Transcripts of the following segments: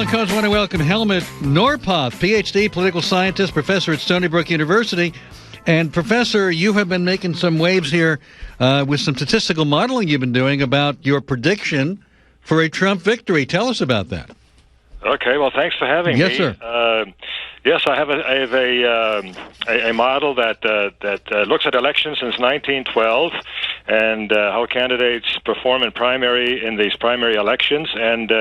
Cause, I want to welcome Helmut Norpoth, Ph.D., political scientist, professor at Stony Brook University. And, Professor, you have been making some waves here with some statistical modeling you've been doing about your prediction for a Trump victory. Tell us about that. Okay, well, thanks for having me. Yes, sir. Yes, I have a model that looks at elections since 1912 and how candidates perform in these primary elections, and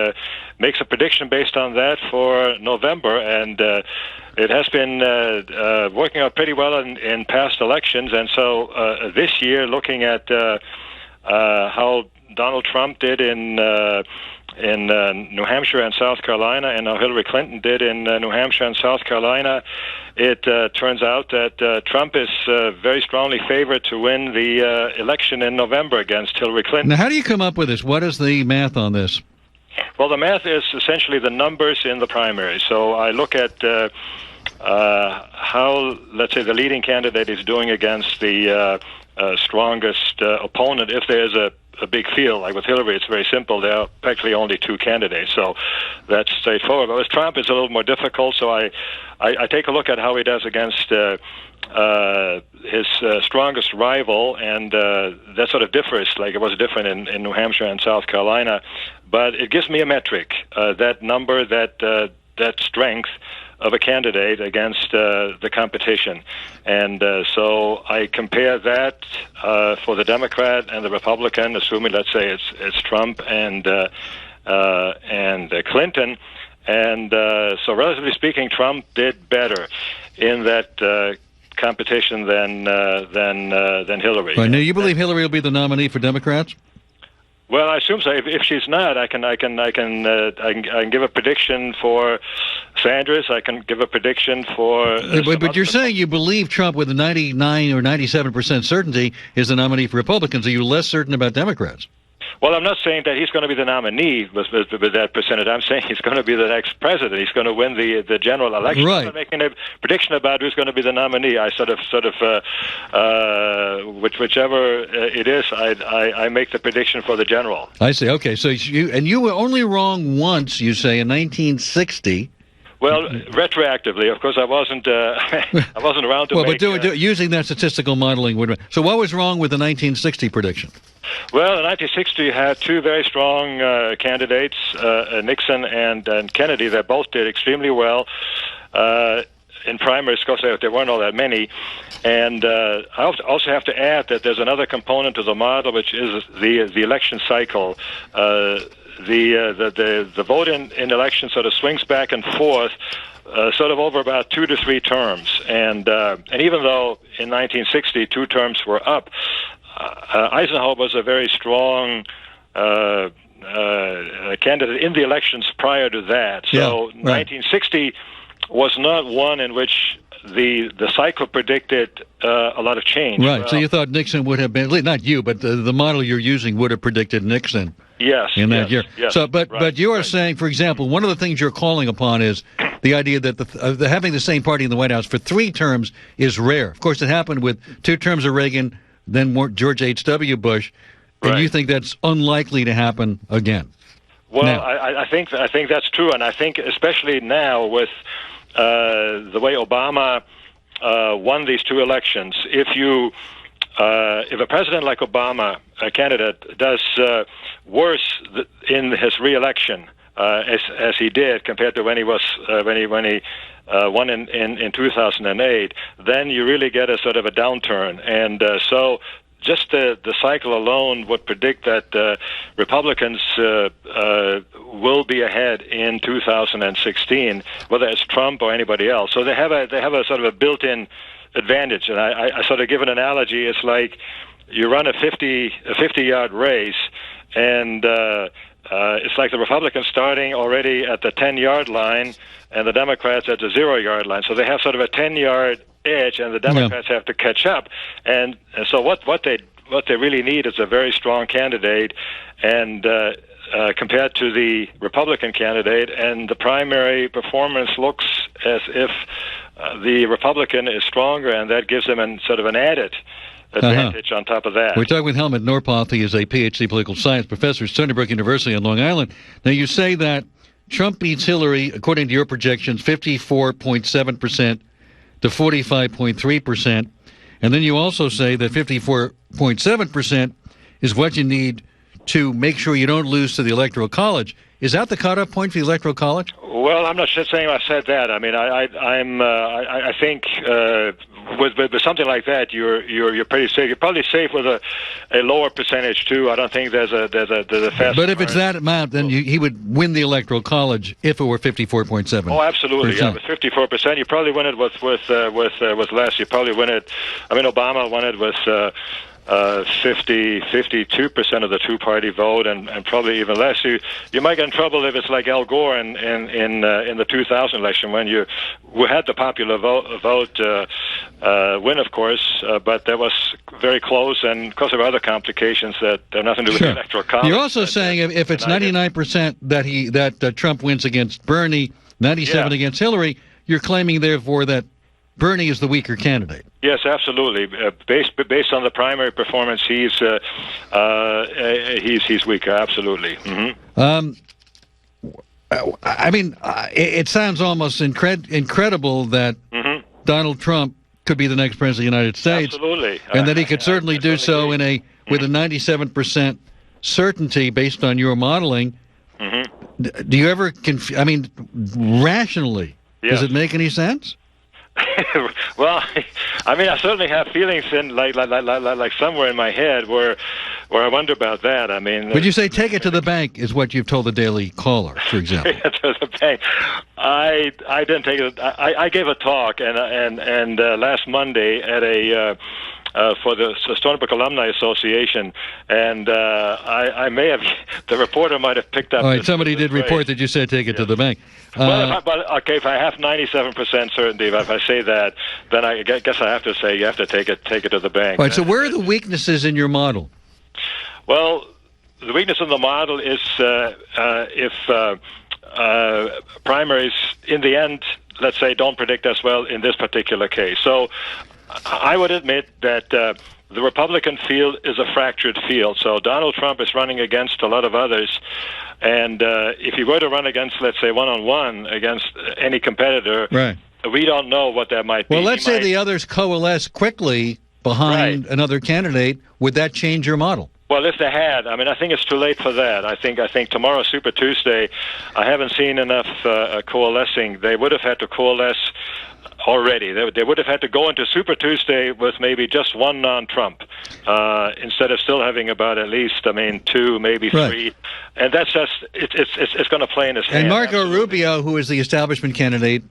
makes a prediction based on that for November. And it has been working out pretty well in past elections. And so this year, looking at how Donald Trump did in New Hampshire and South Carolina, and how Hillary Clinton did in New Hampshire and South Carolina, it turns out that Trump is very strongly favored to win the election in November against Hillary Clinton. Now, how do you come up with this? What is the math on this? Well, the math is essentially the numbers in the primary. So I look at how, let's say, the leading candidate is doing against the strongest opponent. If there's a big field, like with Hillary, it's very simple. There are practically only two candidates, so that's straightforward. But with Trump, it's a little more difficult, so I take a look at how he does against his strongest rival, and that sort of differs, like it was different in New Hampshire and South Carolina. But it gives me a metric, that number, that strength of a candidate against the competition. And so I compare that for the Democrat and the Republican, assuming, let's say, it's Trump and Clinton. And so relatively speaking, Trump did better in that competition than Hillary. Right. Now, you believe Hillary will be the nominee for Democrats? Well, I assume so. If she's not, I can give a prediction for Sanders. I can give a prediction for. But you're saying you believe Trump with a 99 or 97% certainty is the nominee for Republicans. Are you less certain about Democrats? Well, I'm not saying that he's going to be the nominee with that percentage. I'm saying he's going to be the next president. He's going to win the general election. Right. I'm not making a prediction about who's going to be the nominee. I whichever it is, I make the prediction for the general. I see. Okay, so you were only wrong once, you say, in 1960. Well, retroactively, of course, I wasn't around to make. Well, but using that statistical modeling would. So, what was wrong with the 1960 prediction? Well, in 1960, you had two very strong candidates, Nixon and Kennedy. They both did extremely well in primaries, because there weren't all that many. And I also have to add that there's another component to the model, which is the election cycle. The vote in elections sort of swings back and forth, sort of over about 2 to 3 terms. And even though in 1960 2 terms were up, Eisenhower was a very strong candidate in the elections prior to that. So 1960 was not one in which the cycle predicted a lot of change. Right. So you thought Nixon would have been, not you, but the model you're using would have predicted Nixon. Yes. In that year. Yes, so, but you are saying, for example, one of the things you're calling upon is the idea that having the same party in the White House for 3 terms is rare. Of course, it happened with 2 terms of Reagan, then George H.W. Bush, and you think that's unlikely to happen again. Well, I think that's true, and I think especially now with the way Obama won these 2 elections, if a president like Obama, a candidate, does worse in his re-election as he did compared to when he was when he won in 2008, then you really get a sort of a downturn. And so just the cycle alone would predict that Republicans will be ahead in 2016, whether it's Trump or anybody else. So they have a sort of a built-in advantage. And I sort of give an analogy. It's like you run a 50-yard race, and it's like the Republicans starting already at the 10-yard line and the Democrats at the 0-yard line. So they have sort of a 10-yard edge, and the Democrats have to catch up. And so what they really need is a very strong candidate, and compared to the Republican candidate, and the primary performance looks as if the Republican is stronger, and that gives them sort of an added advantage on top of that. We're talking with Helmut Norpoth. He is a Ph.D. political science professor at Stony Brook University on Long Island. Now, you say that Trump beats Hillary, according to your projections, 54.7% to 45.3%. And then you also say that 54.7% is what you need to make sure you don't lose to the Electoral College. Is that the cutoff point for the Electoral College? Well, I'm not saying I said that. I mean, I think with something like that, you're pretty safe. You're probably safe with a lower percentage too. I don't think there's a fast. But if it's that amount, then he would win the Electoral College if it were 54.7. Oh, absolutely. Yeah, with 54%, you probably win it with less. You probably win it. I mean, Obama won it with 52% of the two-party vote, and probably even less. You might get in trouble if it's like Al Gore in the 2000 election, when we had the popular vote win, of course, but that was very close, and because of other complications that have nothing to do with the Electoral College. You're also saying if it's 99% that Trump wins against Bernie, 97 against Hillary, you're claiming therefore that Bernie is the weaker candidate. Yes, absolutely. Based on the primary performance, he's weaker. Absolutely. Mm-hmm. I mean, it sounds almost incredible that Donald Trump could be the next president of the United States. Absolutely. And that he could certainly do so with a 97% certainty based on your modeling. Mm-hmm. Do you ever rationally, does it make any sense? Well, I mean, I certainly have feelings in like somewhere in my head where I wonder about that. I mean, would you say take it to the bank is what you've told the Daily Caller, for example? To the bank. I didn't take it. I gave a talk and last Monday at a for the Stony Brook Alumni Association, and I may have, the reporter might have picked up. All right, somebody did report that you said take it to the bank. Well, if I have 97% certainty, if I say that, then I guess I have to say you have to take it to the bank. All right, so where are the weaknesses in your model? Well, the weakness in the model is if primaries, in the end, let's say, don't predict as well in this particular case. So I would admit that the Republican field is a fractured field. So Donald Trump is running against a lot of others. And if you were to run against, let's say, one-on-one against any competitor, right, we don't know what that might be. Well, let's say the others coalesce quickly behind another candidate. Would that change your model? Well, if they had, I mean, I think it's too late for that. I think tomorrow, Super Tuesday, I haven't seen enough coalescing. They would have had to coalesce already. They would have had to go into Super Tuesday with maybe just one non-Trump, instead of still having about at least, two, maybe three. And that's just, it's going to play in his hand. And Marco Rubio, who is the establishment candidate,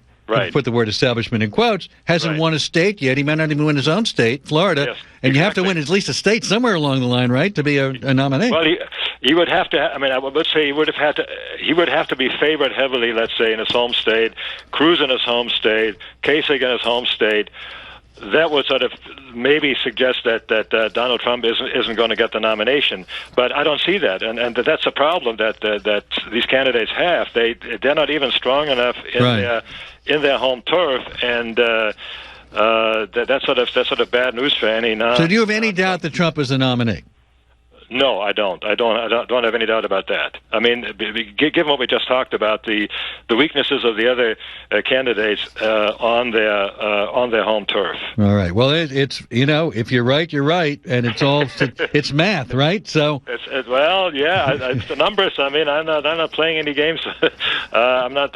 put the word establishment in quotes, hasn't won a state yet. He might not even win his own state, Florida. Yes, and you have to win at least a state somewhere along the line, right, to be a nominee. Well, he would have to. I would say he would have to be favored heavily, let's say, in his home state, Cruz in his home state, Kasich in his home state. That would sort of maybe suggest that Donald Trump isn't going to get the nomination, but I don't see that, and that's a problem that these candidates have. They're not even strong enough in their home turf, and that's sort of bad news for any. So, do you have any doubt that Trump is the nominee? No, I don't. I don't have any doubt about that. I mean, given what we just talked about, the weaknesses of the other candidates on their home turf. All right. Well, it's if you're right, you're right, and it's all it's math, right? So it's the numbers. I mean, I'm not playing any games. I'm not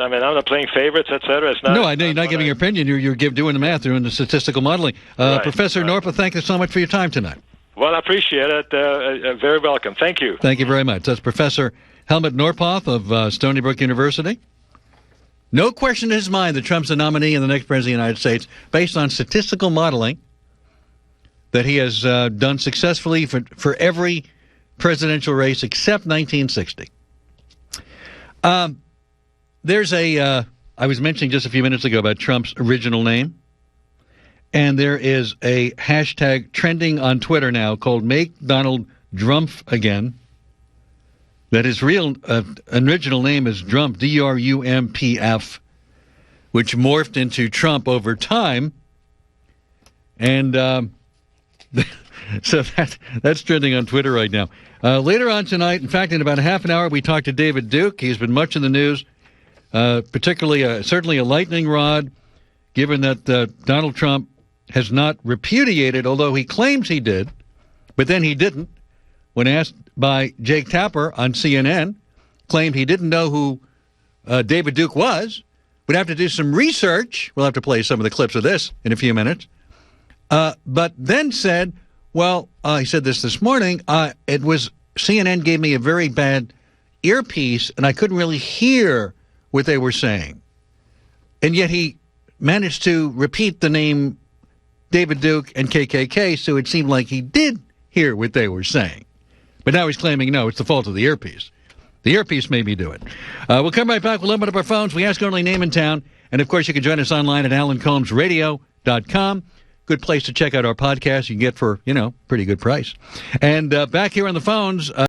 playing favorites, etc. It's not. No, I know you're not giving your opinion. You're doing the math, doing the statistical modeling. Professor Norpoth, thank you so much for your time tonight. Well, I appreciate it. Very welcome. Thank you. Thank you very much. That's Professor Helmut Norpoth of Stony Brook University. No question in his mind that Trump's the nominee in the next president of the United States based on statistical modeling that he has done successfully for every presidential race except 1960. There's I was mentioning just a few minutes ago about Trump's original name. And there is a hashtag trending on Twitter now called Make Donald Drumpf Again. That his real original name is Drumpf, D-R-U-M-P-F, which morphed into Trump over time. And so that's trending on Twitter right now. Later on tonight, in fact, in about half an hour, we talked to David Duke. He's been much in the news particularly certainly a lightning rod, given that Donald Trump has not repudiated, although he claims he did, but then he didn't. When asked by Jake Tapper on CNN, claimed he didn't know who David Duke was. Would have to do some research. We'll have to play some of the clips of this in a few minutes. But then said, well, he said this morning, it was CNN gave me a very bad earpiece, and I couldn't really hear what they were saying. And yet he managed to repeat the name David Duke and KKK, so it seemed like he did hear what they were saying. But now he's claiming, no, it's the fault of the earpiece. The earpiece made me do it. We'll come right back. We'll open up our phones. We ask only name and town. And, of course, you can join us online at AlanCombsRadio.com. Good place to check out our podcast you can get for, pretty good price. And back here on the phones...